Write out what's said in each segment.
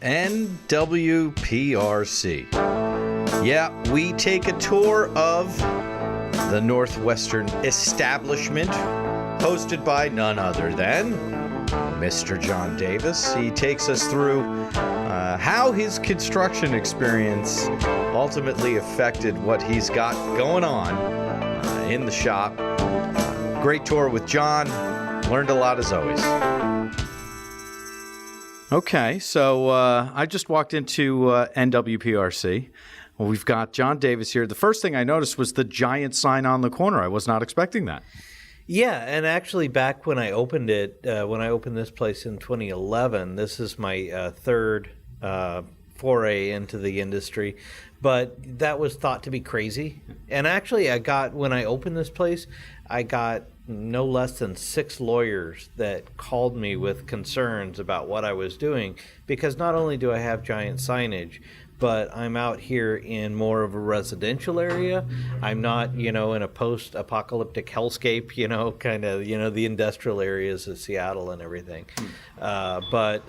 NWPRC. Yeah, we take a tour of the Northwestern establishment, hosted by none other than Mr. John Davis. He takes us through how his construction experience ultimately affected what he's got going on in the shop. Great tour with John. Learned a lot as always. Okay, so I just walked into NWPRC. Well, we've got John Davis here. The first thing I noticed was the giant sign on the corner. I was not expecting that. Yeah, and actually back when I opened it, when I opened this place in 2011, this is my third foray into the industry, but that was thought to be crazy. And actually when I opened this place, I got no less than 6 lawyers that called me with concerns about what I was doing, because not only do I have giant signage, but I'm out here in more of a residential area. I'm not, in a post-apocalyptic hellscape, kind of, the industrial areas of Seattle and everything. But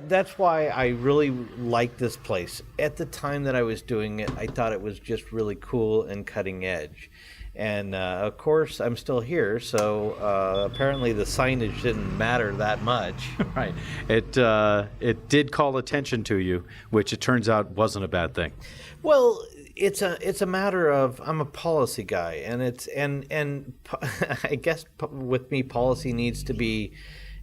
that's why I really like this place. At the time that I was doing it, I thought it was just really cool and cutting edge. And, of course, I'm still here, so apparently the signage didn't matter that much. Right. It did call attention to you, which it turns out wasn't a bad thing. Well, it's a matter of, I'm a policy guy, and I guess with me, policy needs to be,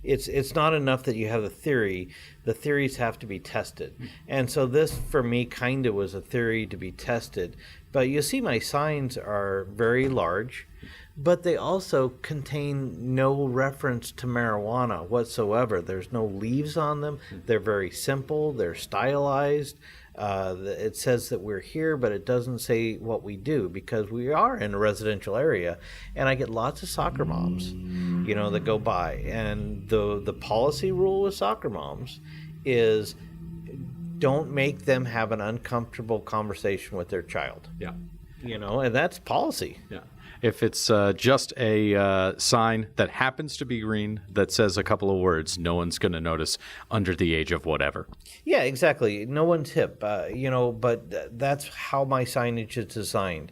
it's not enough that you have a theory. The theories have to be tested. And so this, for me, kind of was a theory to be tested. But you see my signs are very large, but they also contain no reference to marijuana whatsoever. There's no leaves on them. They're very simple. They're stylized. It says that we're here, but it doesn't say what we do, because we are in a residential area. And I get lots of soccer moms, that go by. And the policy rule with soccer moms is don't make them have an uncomfortable conversation with their child. Yeah. And that's policy. Yeah. If it's just a sign that happens to be green that says a couple of words, no one's going to notice under the age of whatever. Yeah, exactly. No one's hip, but that's how my signage is designed.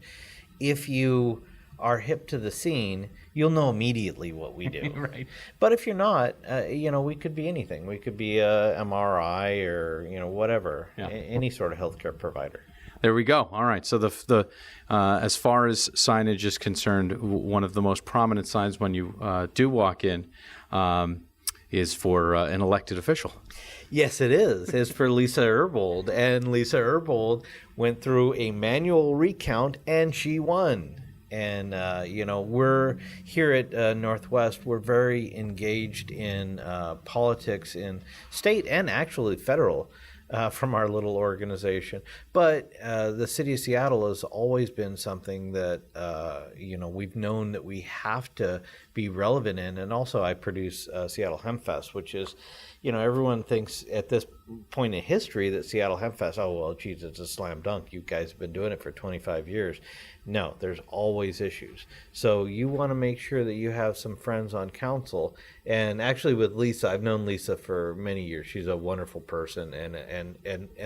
If you are hip to the scene, you'll know immediately what we do. Right. But if you're not, we could be anything. We could be a MRI or, whatever, any sort of healthcare provider. There we go. All right. So the as far as signage is concerned, one of the most prominent signs when you do walk in is for an elected official. Yes, it is. It's for Lisa Erbold. And Lisa Erbold went through a manual recount, and she won. And, we're here at Northwest, we're very engaged in politics in state and actually federal from our little organization. But the city of Seattle has always been something that, we've known that we have to be relevant in. And also I produce Seattle Hemp Fest, which is, everyone thinks at this point in history that Seattle Hemp Fest, oh, well, geez, it's a slam dunk. You guys have been doing it for 25 years. No, there's always issues. So you want to make sure that you have some friends on council. And actually with Lisa, I've known Lisa for many years. She's a wonderful person and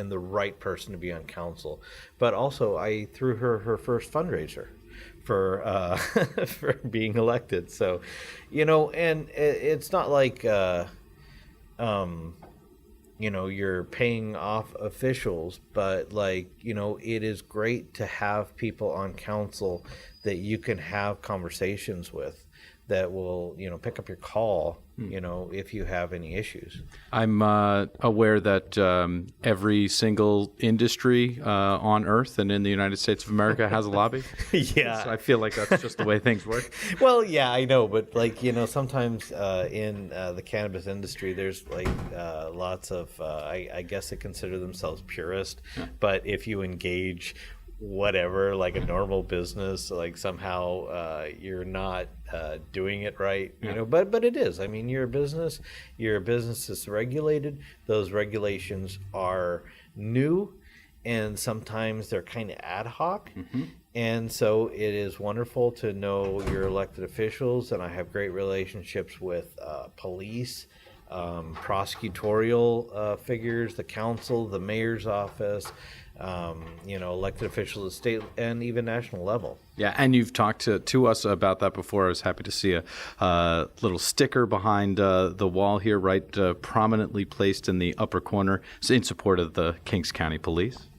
the right person to be on council. But also I threw her first fundraiser for for being elected. So, and it's not like you're paying off officials, but it is great to have people on council that you can have conversations with that will, pick up your call, if you have any issues. I'm aware that every single industry on Earth and in the United States of America has a lobby. Yeah. So I feel like that's just the way things work. Well, yeah, I know. But sometimes in the cannabis industry, there's lots of, I guess they consider themselves purist. Yeah. But if you engage whatever, like a normal business, somehow you're not doing it right, but it is. I mean, you're a business that's regulated. Those regulations are new, and sometimes they're kind of ad hoc. Mm-hmm. And so it is wonderful to know your elected officials, and I have great relationships with police, prosecutorial figures, the council, the mayor's office, elected officials at state and even national level. Yeah, and you've talked to us about that before. I was happy to see a little sticker behind the wall here, right, prominently placed in the upper corner in support of the Kings County Police.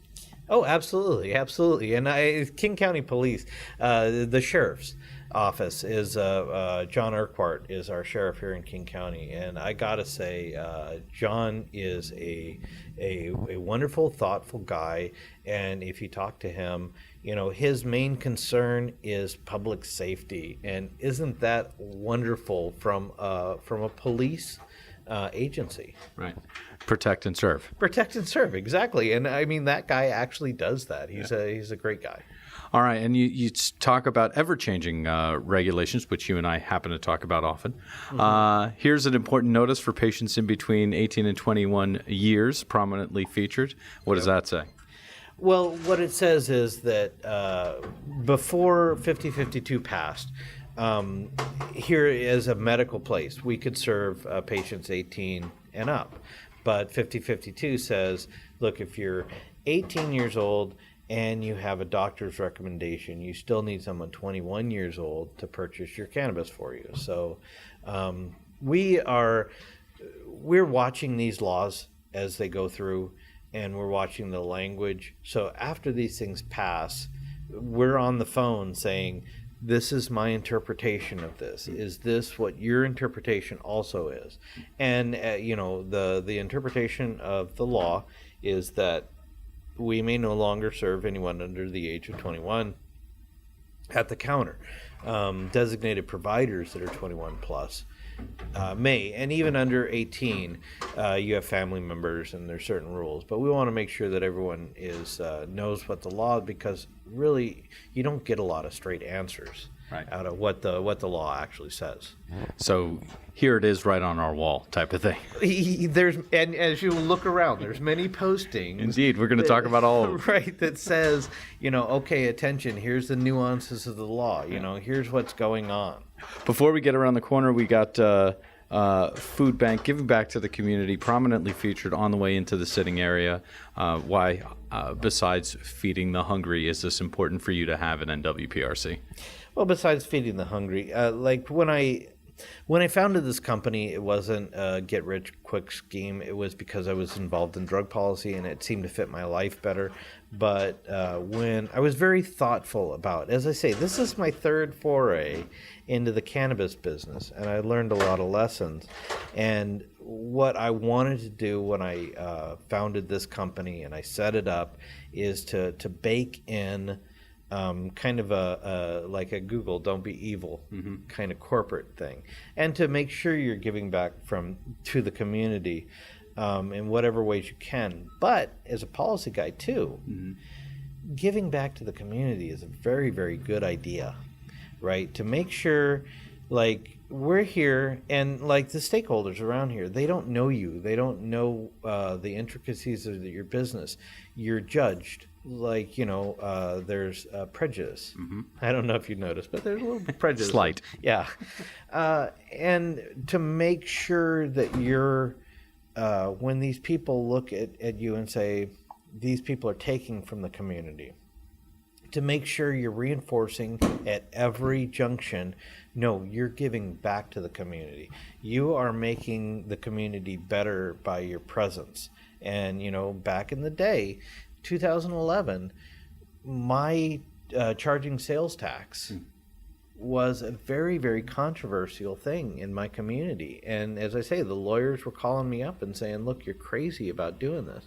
Oh, absolutely, absolutely. And King County Police, the sheriff's office is John Urquhart is our sheriff here in King County, and I gotta say, John is a wonderful, thoughtful guy. And if you talk to him, his main concern is public safety, and isn't that wonderful from a police agency? Right. Protect and serve. Protect and serve, exactly. And I mean, that guy actually does that. He's a great guy. All right, and you talk about ever-changing regulations, which you and I happen to talk about often. Mm-hmm. Here's an important notice for patients in between 18 and 21 years, prominently featured. What does that say? Well, what it says is that before 5052 passed, here is a medical place. We could serve patients 18 and up. But 5052 says, look, if you're 18 years old and you have a doctor's recommendation, you still need someone 21 years old to purchase your cannabis for you. So we're watching these laws as they go through, and we're watching the language. So after these things pass, we're on the phone saying, this is my interpretation of this. Is this what your interpretation also is? And, the interpretation of the law is that we may no longer serve anyone under the age of 21 at the counter. Designated providers that are 21 plus may, and even under 18, you have family members and there's certain rules. But we want to make sure that everyone knows what the law, because really you don't get a lot of straight answers out of what the law actually says. So here it is, right on our wall, type of thing. And as you look around, there's many postings. Indeed, we're going to talk about all of them. Right, that says, okay, attention, here's the nuances of the law. Here's what's going on. Before we get around the corner, we got food bank, giving back to the community, prominently featured on the way into the sitting area. Why, besides feeding the hungry, is this important for you to have at NWPRC? Well, besides feeding the hungry, like when I founded this company, it wasn't a get-rich-quick scheme. It was because I was involved in drug policy, and it seemed to fit my life better. But when I was very thoughtful about, as I say, this is my third foray into the cannabis business, and I learned a lot of lessons. And what I wanted to do when I founded this company and I set it up is to bake in kind of like a Google, don't be evil kind of corporate thing, and to make sure you're giving back to the community in whatever ways you can. But as a policy guy too, giving back to the community is a very, very good idea, right? To make sure, like, we're here, and like the stakeholders around here, they don't know you. They don't know the intricacies of your business. You're judged. Like, there's prejudice. I don't know if you noticed, but there's a little prejudice. Slight. Yeah. And to make sure that you're, when these people look at you and say, these people are taking from the community, to make sure you're reinforcing at every junction, no, you're giving back to the community. You are making the community better by your presence. And, back in the day, 2011, my charging sales tax was a very, very controversial thing in my community. And as I say, the lawyers were calling me up and saying, look, you're crazy about doing this.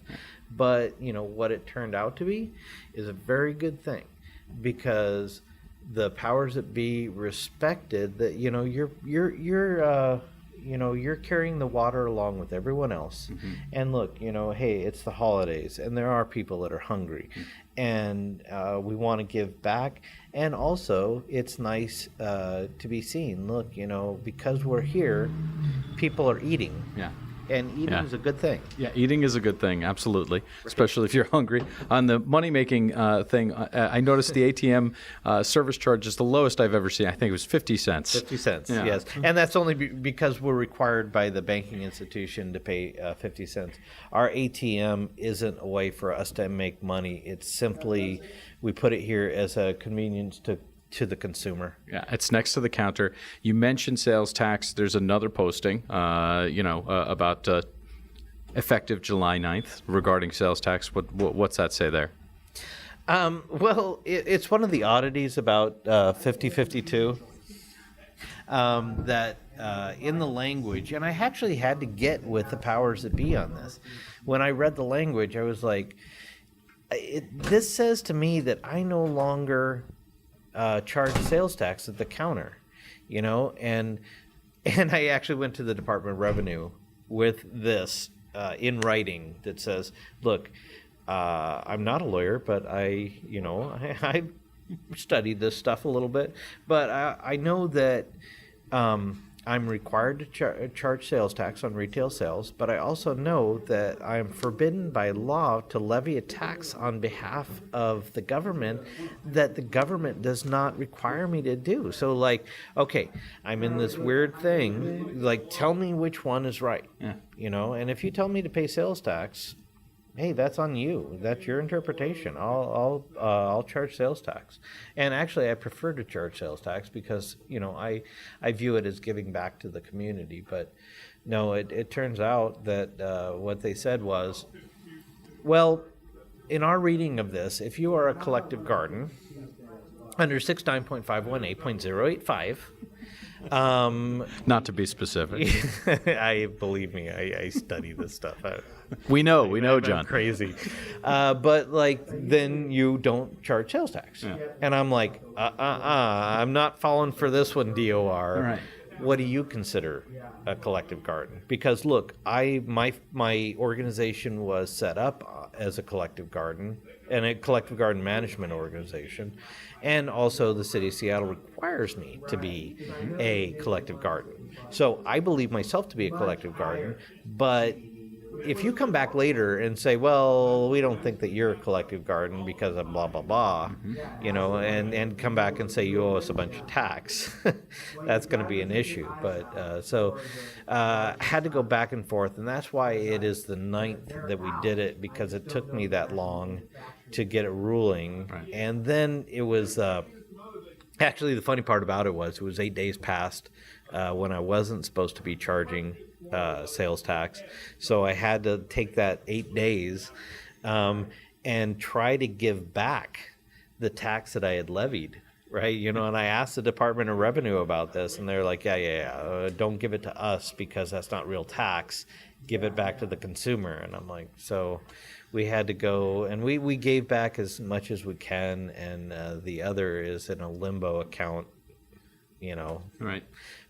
But, what it turned out to be is a very good thing, because the powers that be respected that, you're carrying the water along with everyone else. And look, hey, it's the holidays, and there are people that are hungry, and we want to give back. And also, it's nice to be seen. Look, because we're here, people are eating. Yeah. and eating Yeah. is a good thing. Yeah, eating is a good thing, absolutely, especially if you're hungry. On the money-making thing, I noticed the ATM service charge is the lowest I've ever seen. I think it was 50 cents. 50 cents, Yeah. yes. And that's only because we're required by the banking institution to pay 50 cents. Our ATM isn't a way for us to make money. It's simply, we put it here as a convenience to the consumer. Yeah, it's next to the counter. You mentioned sales tax. There's another posting, about effective July 9th regarding sales tax. What's that say there? Well, it's one of the oddities about 5052 that in the language, and I actually had to get with the powers that be on this. When I read the language, I was like, this says to me that I no longer charge sales tax at the counter, and I actually went to the Department of Revenue with this in writing that says, look, I'm not a lawyer, but I studied this stuff a little bit, but I know that I'm required to charge sales tax on retail sales, but I also know that I am forbidden by law to levy a tax on behalf of the government that the government does not require me to do. So, okay, I'm in this weird thing. Tell me which one is right. Yeah. And if you tell me to pay sales tax, hey, that's on you. That's your interpretation. I'll charge sales tax, and actually, I prefer to charge sales tax because I view it as giving back to the community. But no, it turns out that what they said was, well, in our reading of this, if you are a collective garden under 69.518.085. Not to be specific. Believe me, I study this stuff. We know, John. I'm crazy. But then you don't charge sales tax. Yeah. And I'm like, I'm not falling for this one, DOR. Right. What do you consider a collective garden? Because look, my organization was set up as a collective garden and a collective garden management organization, and also the city of Seattle requires me to be a collective garden. So I believe myself to be a collective garden, but if you come back later and say, well, we don't think that you're a collective garden because of blah, blah, blah, and come back and say you owe us a bunch of tax, that's going to be an issue. But had to go back and forth, and that's why it is the 9th that we did it, because it took me that long to get a ruling. Right. And then it was, actually the funny part about it was 8 days past when I wasn't supposed to be charging sales tax. So I had to take that 8 days and try to give back the tax that I had levied, right? And I asked the Department of Revenue about this, and they're like, yeah, don't give it to us because that's not real tax. Give it back to the consumer. And I'm like, so we had to go, and we gave back as much as we can, and the other is in a limbo account. Right.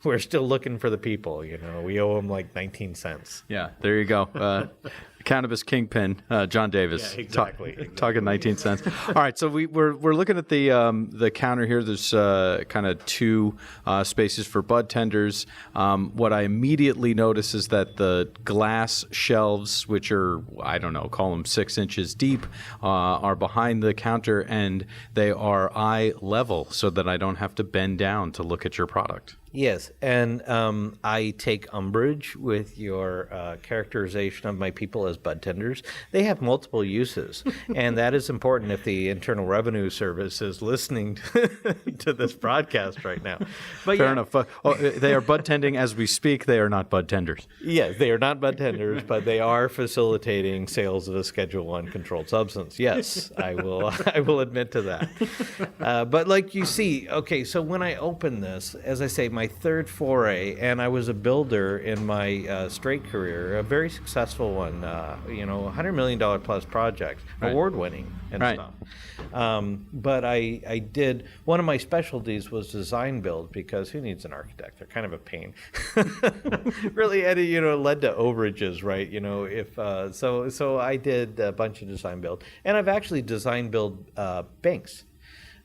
We're still looking for the people. We owe them 19 cents. Yeah, there you go. Cannabis kingpin, John Davis. Yeah, exactly. Talking 19 cents. All right, so we're looking at the counter here. There's kind of two spaces for bud tenders. What I immediately notice is that the glass shelves, which are, I don't know, call them 6 inches deep, are behind the counter, and they are eye level so that I don't have to bend down to look at your product. Yes, and I take umbrage with your characterization of my people as bud tenders. They have multiple uses, and that is important if the Internal Revenue Service is listening to this broadcast right now. But Fair enough. They are bud tending as we speak. They are not bud tenders. Yes, they are not bud tenders, but they are facilitating sales of a Schedule I controlled substance. Yes, I will admit to that. But like you see, okay, so when I open this, as I say, my third foray, and I was a builder in my straight career, a very successful one, $100 million plus projects, Right. award-winning and Right. stuff. But I did, one of my specialties was design build, because who needs an architect? They're kind of a pain. Really, and it led to overages, right? So I did a bunch of design build, and I've actually design build banks.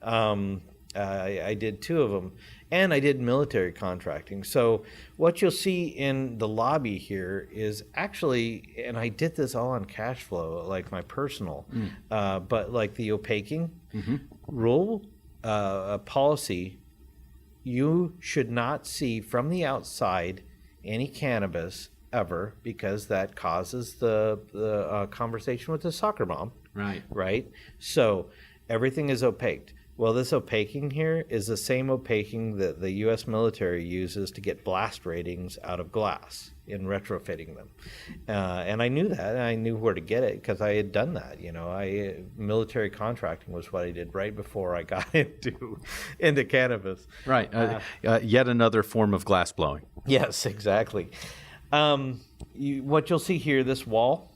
I did 2 of them, and I did military contracting. So what you'll see in the lobby here is actually, and I did this all on cash flow, like my personal, but like the opaquing rule, policy, you should not see from the outside any cannabis ever, because that causes the conversation with the soccer mom. Right. So everything is opaqued. Well, this opaquing here is the same opaquing that the U.S. military uses to get blast ratings out of glass in retrofitting them. And I knew that. And I knew where to get it because I had done that. Military contracting was what I did right before I got into cannabis. Right. Yet another form of glass blowing. Yes, exactly. What you'll see here, this wall,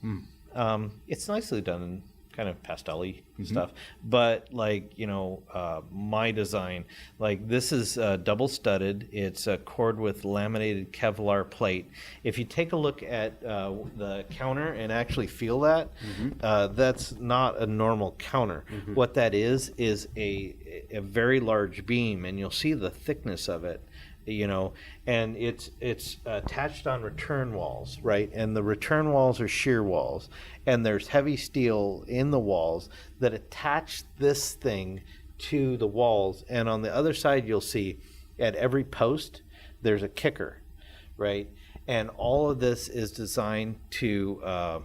it's nicely done in kind of pastel-y stuff, but my design, like this is double studded. It's a cord with laminated Kevlar plate. If you take a look at the counter and actually feel that, that's not a normal counter. What that is a very large beam, and you'll see the thickness of it. And it's attached on return walls, right? And the return walls are shear walls, and there's heavy steel in the walls that attach this thing to the walls. And on the other side, you'll see at every post there's a kicker, right? And all of this is designed to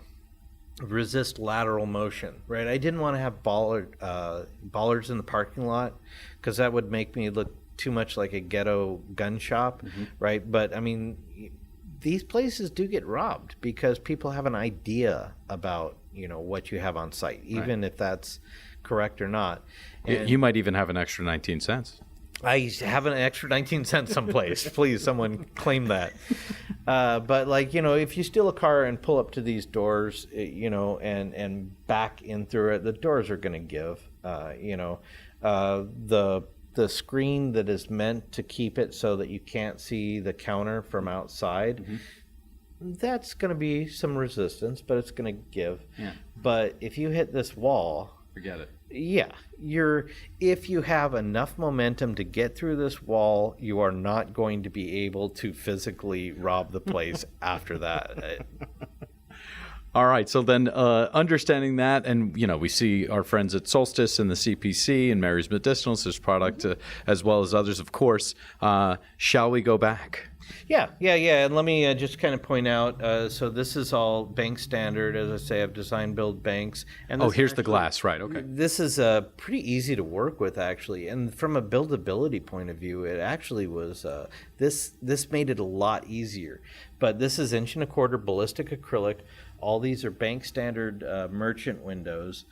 resist lateral motion, right? I didn't want to have bollards in the parking lot because that would make me look too much like a ghetto gun shop, right? But I mean, these places do get robbed because people have an idea about what you have on site, even if that's correct or not. And you might even have an extra 19 cents. I have an extra 19 cents someplace. Please, someone claim that. But if you steal a car and pull up to these doors, and back in through it, the doors are going to give. The screen that is meant to keep it so that you can't see the counter from outside, that's going to be some resistance, but it's going to give. Yeah. But if you hit this wall, forget it. Yeah, if you have enough momentum to get through this wall, you are not going to be able to physically rob the place after that. All right. So then understanding that, and, we see our friends at Solstice and the CPC and Mary's Medicinals, this product, as well as others, of course. Shall we go back? Yeah. And let me just kind of point out, so this is all bank standard. As I say, I've designed build banks. And here's the glass. Right. Okay. This is pretty easy to work with, actually. And from a buildability point of view, it actually was, this made it a lot easier. But this is 1 1/4" ballistic acrylic. All these are bank standard merchant windows.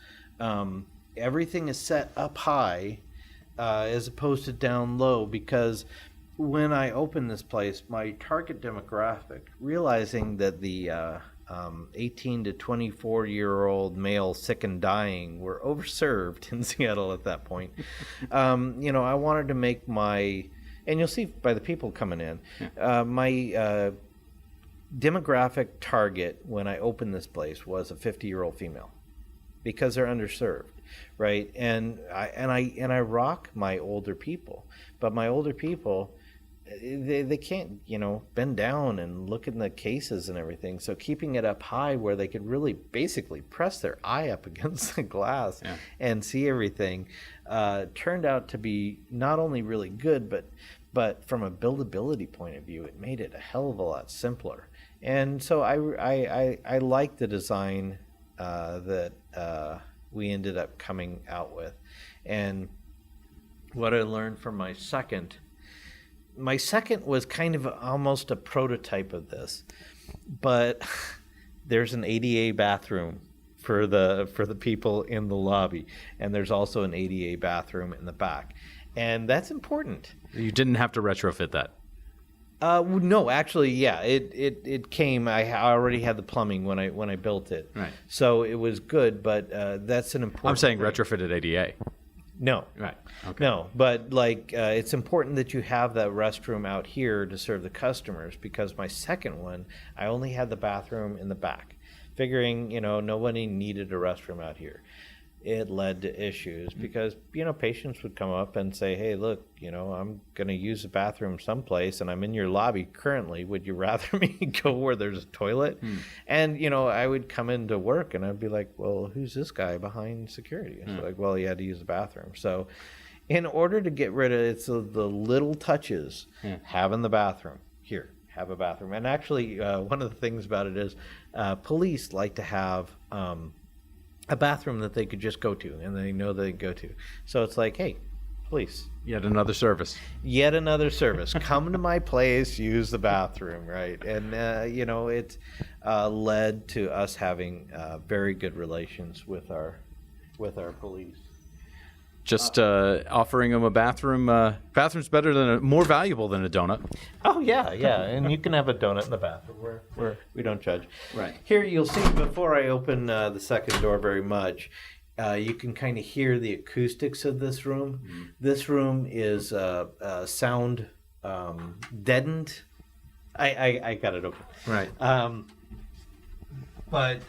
Everything is set up high as opposed to down low, because when I opened this place, my target demographic, realizing that the 18 to 24-year-old male sick and dying were overserved in Seattle at that point, I wanted to make my, and you'll see by the people coming in, my demographic target when I opened this place was a 50-year-old female, because they're underserved, right? And I rock my older people, but my older people, they can't bend down and look in the cases and everything. So keeping it up high where they could really basically press their eye up against the glass and see everything turned out to be not only really good, but from a buildability point of view, it made it a hell of a lot simpler. And so I like the design that we ended up coming out with. And what I learned from my second was kind of almost a prototype of this, but there's an ADA bathroom for the people in the lobby, and there's also an ADA bathroom in the back, and that's important. You didn't have to retrofit that. No, actually, yeah, it came. I already had the plumbing when I built it, right? So it was good, but that's an important. I'm saying thing. Retrofitted ADA. No, right? Okay. No, but it's important that you have that restroom out here to serve the customers, because my second one, I only had the bathroom in the back, figuring nobody needed a restroom out here. it led to issues because, patients would come up and say, hey, look, I'm going to use the bathroom someplace and I'm in your lobby currently. Would you rather me go where there's a toilet? And, I would come into work and I'd be like, well, who's this guy behind security? It's like, well, he had to use the bathroom. So in order to get rid of it, it's the little touches, having the bathroom here. Have a bathroom. And actually, one of the things about it is police like to have a bathroom that they could just go to and they know they go to. So it's like, hey, police. Yet another service. Yet another service. Come to my place, use the bathroom, right? And, it's led to us having very good relations with our police. Just offering them a bathroom. Bathroom's more valuable than a donut. Oh yeah, and you can have a donut in the bathroom. We don't judge. Right. Here you'll see before I open the second door very much, you can kind of hear the acoustics of this room. Mm-hmm. This room is sound deadened. I got it open. Right. But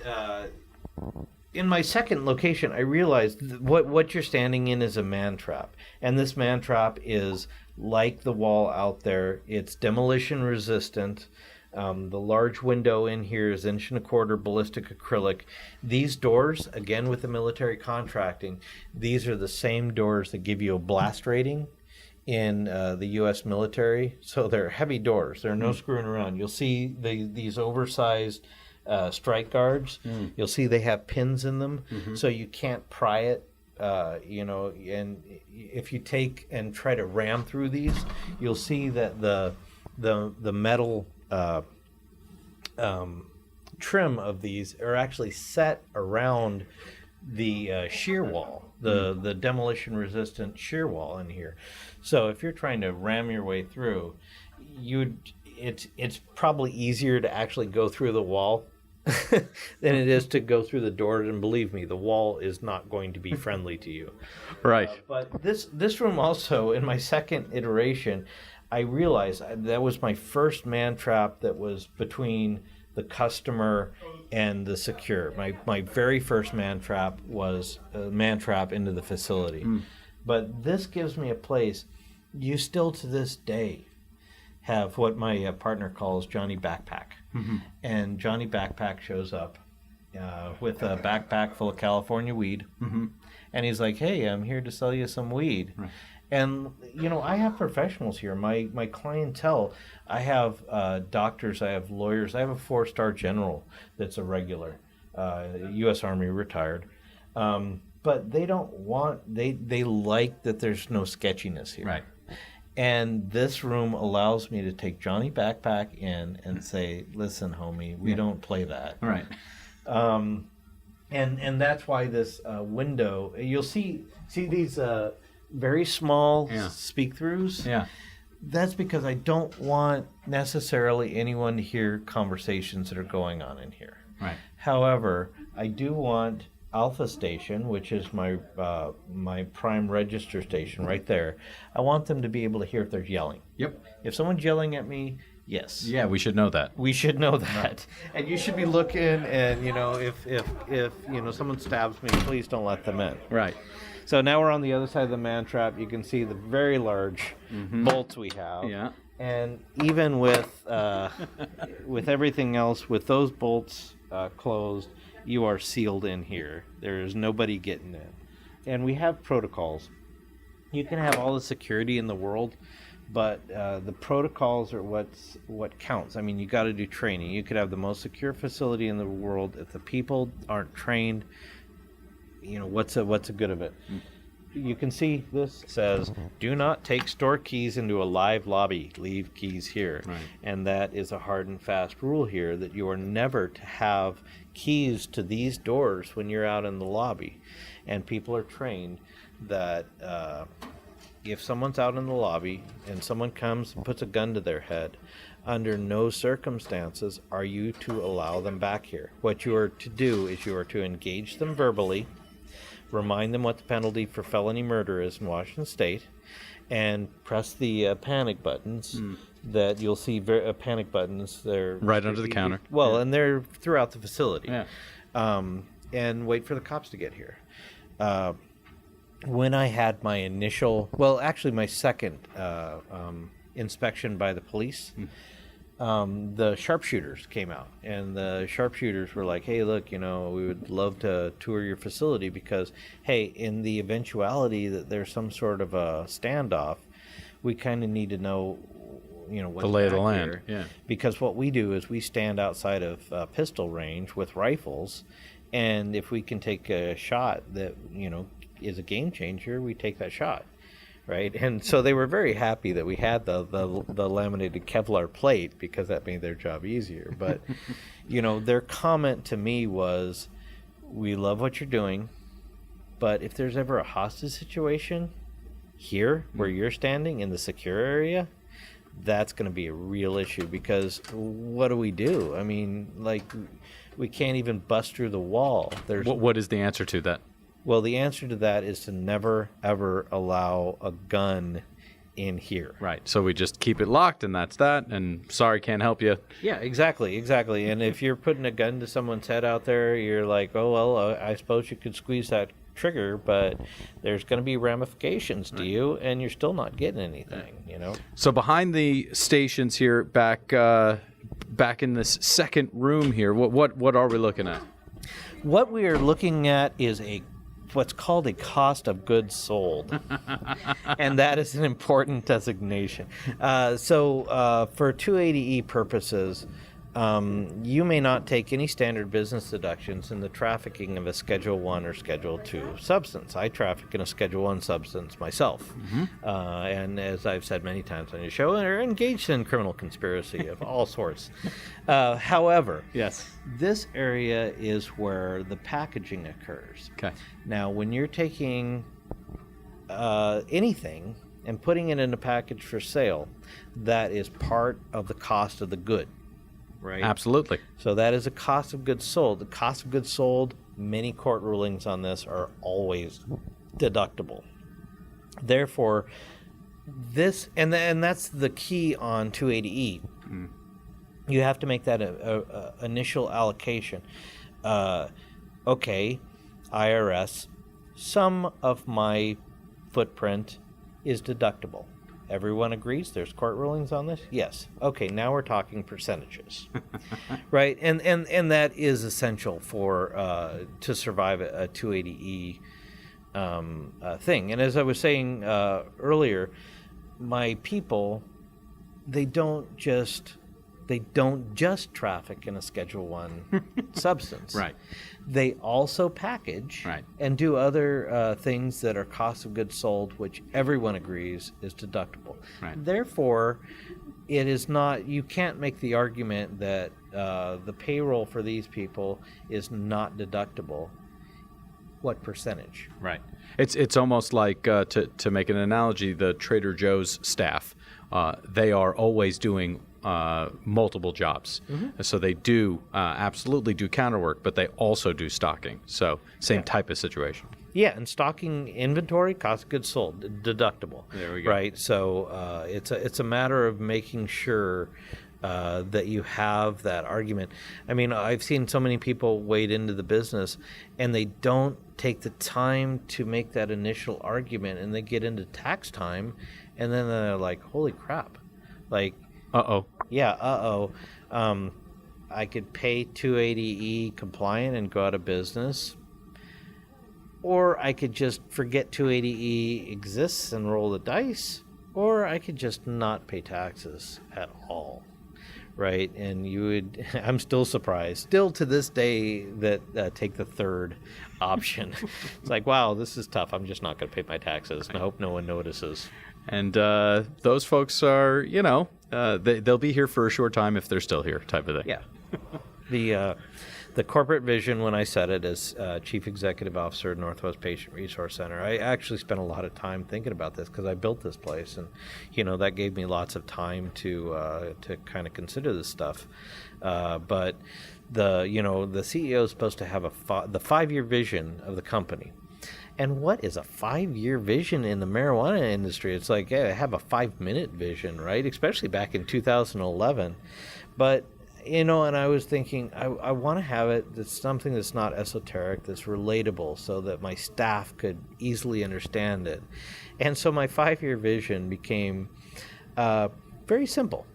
in my second location, I realized what you're standing in is a man trap. And this man trap is like the wall out there. It's demolition resistant. The large window in here is 1.25" ballistic acrylic. These doors, again with the military contracting, these are the same doors that give you a blast rating in the U.S. military. So they're heavy doors. There are no screwing around. You'll see these oversized strike guards. You'll see they have pins in them, so you can't pry it. And if you take and try to ram through these, you'll see that the metal trim of these are actually set around the shear wall, the demolition resistant shear wall in here. So if you're trying to ram your way through, it's probably easier to actually go through the wall than it is to go through the door. And believe me, the wall is not going to be friendly to you. Right. But this room also, in my second iteration, I realized that was my first man trap that was between the customer and the secure. My very first man trap was a man trap into the facility. But this gives me a place. You still to this day have what my partner calls Johnny Backpack. And Johnny Backpack shows up with a backpack full of California weed. And he's like, hey, I'm here to sell you some weed. Right. And, I have professionals here. My clientele, I have doctors, I have lawyers, I have a 4-star general that's a regular, U.S. Army retired. But they don't want, they like that there's no sketchiness here. Right. And this room allows me to take Johnny Backpack in and say, listen, homie, we don't play that. Right. And that's why this window, you'll see these very small speak-throughs. Yeah. That's because I don't want necessarily anyone to hear conversations that are going on in here. Right. However, I do want Alpha Station, which is my prime register station right there. I want them to be able to hear if they're yelling. Yep. If someone's yelling at me, yes. Yeah, we should know that. We should know that. And you should be looking, and if someone stabs me, please don't let them in. Right. So now we're on the other side of the man trap. You can see the very large bolts we have. Yeah. And even with everything else, with those bolts closed, you are sealed in here. There is nobody getting in. And we have protocols. You can have all the security in the world, but the protocols are what counts. I mean, you got to do training. You could have the most secure facility in the world. If the people aren't trained, what's a good of it? You can see this says, do not take store keys into a live lobby. Leave keys here. Right. And that is a hard and fast rule here, that you are never to have keys to these doors when you're out in the lobby. And people are trained that if someone's out in the lobby and someone comes and puts a gun to their head, under no circumstances are you to allow them back here. What you are to do is you are to engage them verbally, remind them what the penalty for felony murder is in Washington State, and press the panic buttons that you'll see. Panic buttons. They're right under the counter. Well, and they're throughout the facility. Yeah. And wait for the cops to get here. when I had my initial, well, actually my second inspection by the police, the sharpshooters came out, and the sharpshooters were like, hey, look, we would love to tour your facility because, hey, in the eventuality that there's some sort of a standoff, we kind of need to know, what's The lay of the back land, here. yeah. Because what we do is we stand outside of pistol range with rifles, and if we can take a shot that, is a game changer, we take that shot. Right, and so they were very happy that we had the laminated Kevlar plate because that made their job easier. But, their comment to me was, we love what you're doing, but if there's ever a hostage situation here where you're standing in the secure area, that's going to be a real issue because what do we do? I mean, we can't even bust through the wall. What is the answer to that? Well, the answer to that is to never, ever allow a gun in here. Right. So we just keep it locked, and that's that. And sorry, can't help you. Yeah, exactly. And if you're putting a gun to someone's head out there, you're like, oh, well, I suppose you could squeeze that trigger, but there's going to be ramifications to you, and you're still not getting anything, So behind the stations here, back in this second room here, what are we looking at? What we are looking at is what's called a cost of goods sold, and that is an important designation. So for 280E purposes, you may not take any standard business deductions in the trafficking of a Schedule 1 or Schedule 2 substance. I traffic in a Schedule 1 substance myself, and as I've said many times on your show, are engaged in criminal conspiracy of all sorts. However, Yes. this area is where the packaging occurs. Okay. Now, when you're taking anything and putting it in a package for sale, that is part of the cost of the good, right? Absolutely. So that is a cost of goods sold. The cost of goods sold, many court rulings on this are always deductible. Therefore, this, and that's the key on 280E. You have to make that a initial allocation. Okay, IRS, some of my footprint is deductible. Everyone agrees? There's court rulings on this? Yes. Okay, now we're talking percentages, right? And that is essential for to survive a 280E thing. And as I was saying earlier, my people, they don't just traffic in a Schedule 1 substance. Right. They also package Right. and do other things that are cost of goods sold, which everyone agrees is deductible. Right. Therefore, it is not. You can't make the argument that the payroll for these people is not deductible. What percentage? Right. It's almost like, to make an analogy, the Trader Joe's staff, they are always doing multiple jobs. So they do absolutely do counter work, but they also do stocking. So same type of situation. Yeah, and stocking inventory, cost of goods sold, deductible. There we go. Right, so it's a matter of making sure that you have that argument. I mean, I've seen so many people wade into the business, and they don't take the time to make that initial argument, and they get into tax time, and then they're like, holy crap. Like, I could pay 280E compliant and go out of business, or I could just forget 280E exists and roll the dice, or I could just not pay taxes at all, right? And I'm still surprised, still to this day, that take the third option. It's like, wow, this is tough. I'm just not going to pay my taxes, and I hope no one notices. And those folks are, they'll be here for a short time if they're still here, type of thing. Yeah. The corporate vision, when I said it as Chief Executive Officer at Northwest Patient Resource Center, I actually spent a lot of time thinking about this because I built this place, and that gave me lots of time to kind of consider this stuff. But the CEO is supposed to have the 5-year vision of the company. And what is a 5-year vision in the marijuana industry? It's like, I have a 5-minute vision, right? Especially back in 2011. But and I was thinking, I want to have it that's something that's not esoteric, that's relatable, so that my staff could easily understand it. And so my 5-year vision became very simple.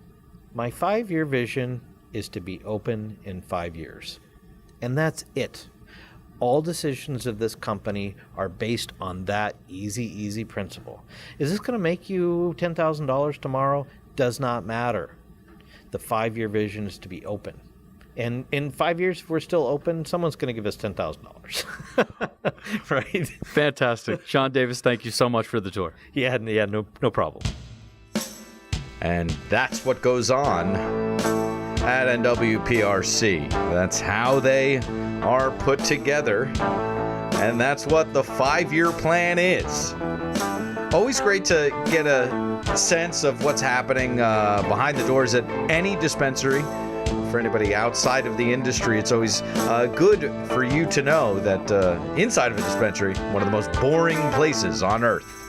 My 5-year vision is to be open in 5 years. And that's it. All decisions of this company are based on that easy principle. Is this going to make you $10,000 tomorrow? Does not matter. The 5-year vision is to be open. And in 5 years, if we're still open, someone's going to give us $10,000. Right? Fantastic. Sean Davis, thank you so much for the tour. Yeah, no problem. And that's what goes on at NWPRC. That's how they are put together. And that's what the 5-year plan is. Always great to get a sense of what's happening behind the doors at any dispensary. For anybody outside of the industry, it's always good for you to know that inside of a dispensary, one of the most boring places on earth.